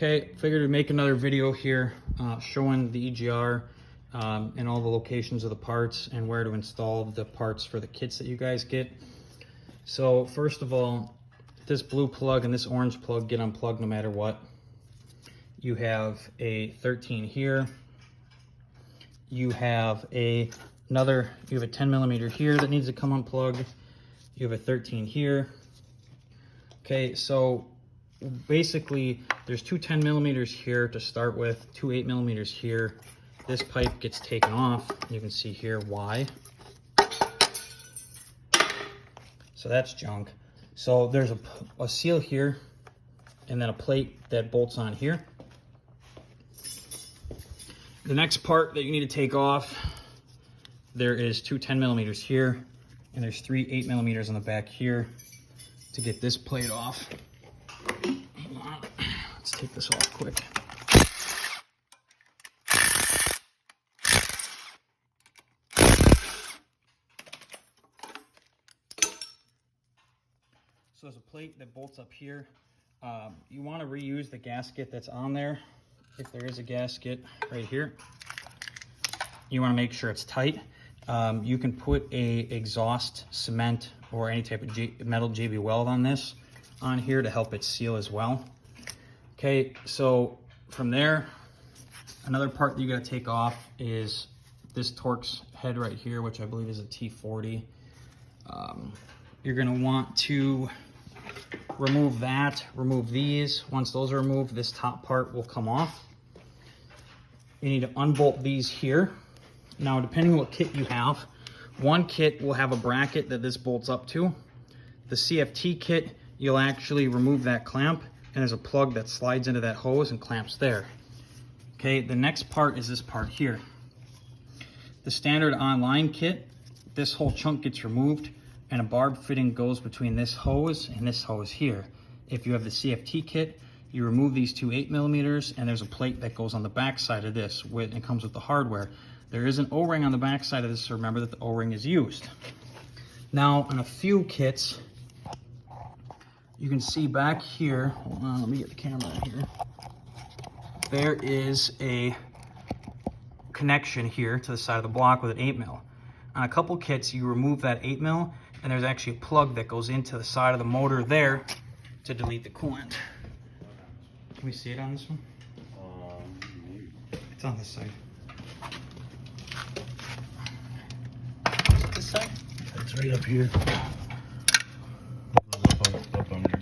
Okay, figured to make another video here showing the EGR and all the locations of the parts and where to install the parts for the kits that you guys get. So first of all, this blue plug and this orange plug get unplugged no matter what. You have a 13 here. You have a 10 millimeter here that needs to come unplugged. You have a 13 here. Okay, so basically there's two 10 millimeters here to start with, two 8 millimeters here. This pipe gets taken off. You can see here why. So that's junk. So there's a seal here and then a plate that bolts on here. The next part that you need to take off, there is two 10 millimeters here and there's three 8 millimeters on the back here to get this plate off. Hang on. Let's take this off quick. So there's a plate that bolts up here. You want to reuse the gasket that's on there. If there is a gasket right here, you want to make sure it's tight. You can put a exhaust cement or any type of metal JB weld on this on here to help it seal as well. Okay, so from there, another part that you got to take off is this Torx head right here, which I believe is a T40. You're going to want to remove that, remove these. Once those are removed, this top part will come off. You need to unbolt these here. Now, depending on what kit you have, one kit will have a bracket that this bolts up to. The CFT kit, you'll actually remove that clamp, and there's a plug that slides into that hose and clamps there. Okay, the next part is this part here. The standard online kit, this whole chunk gets removed, and a barb fitting goes between this hose and this hose here. If you have the CFT kit, you remove these two 8 millimeters, and there's a plate that goes on the back side of this, and comes with the hardware. There is an O-ring on the back side of this, so remember that the O-ring is used. Now, on a few kits, you can see back here, hold on, let me get the camera here. There is a connection here to the side of the block with an 8 mil. On a couple kits, you remove that 8 mil, and there's actually a plug that goes into the side of the motor there to delete the coolant. Can we see it on this one? It's on this side. Is it this side? It's right up here. Up under.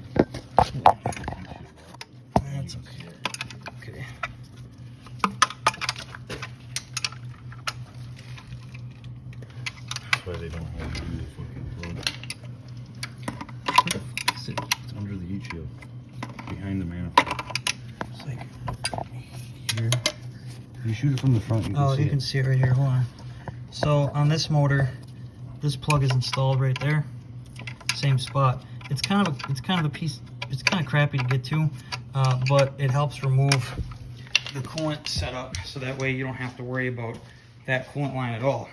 That's okay. Okay. That's why they don't have to do the fucking plug. It's under the heat shield, behind the manifold. It's like Here. If you shoot it from the front, you can see you can see it right here. Hold on. So on this motor, this plug is installed right there, same spot. It's kind of crappy to get to, but it helps remove the coolant setup, so that way you don't have to worry about that coolant line at all.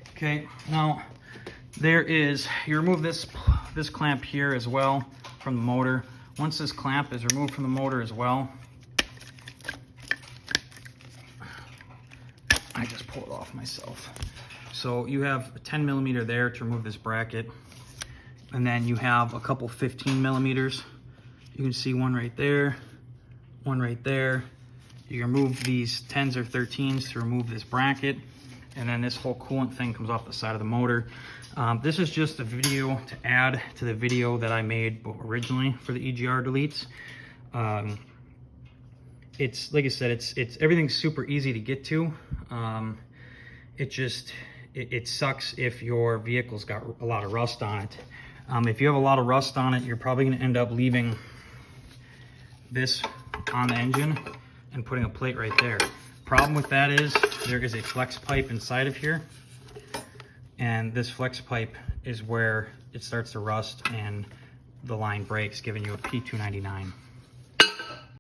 Okay, now you remove this clamp here as well from the motor. Once this clamp is removed from the motor as well, I just pull it off myself. So you have a 10 millimeter there to remove this bracket, and then you have a couple 15 millimeters. You can see one right there, one right there. You remove these 10s or 13s to remove this bracket, and then this whole coolant thing comes off the side of the motor. This is just a video to add to the video that I made originally for the EGR deletes. It's like I said, it's everything's super easy to get to. It sucks if your vehicle's got a lot of rust on it. If you have a lot of rust on it, you're probably going to end up leaving this on the engine and putting a plate right there. Problem with that is there is a flex pipe inside of here, and this flex pipe is where it starts to rust and the line breaks, giving you a P299.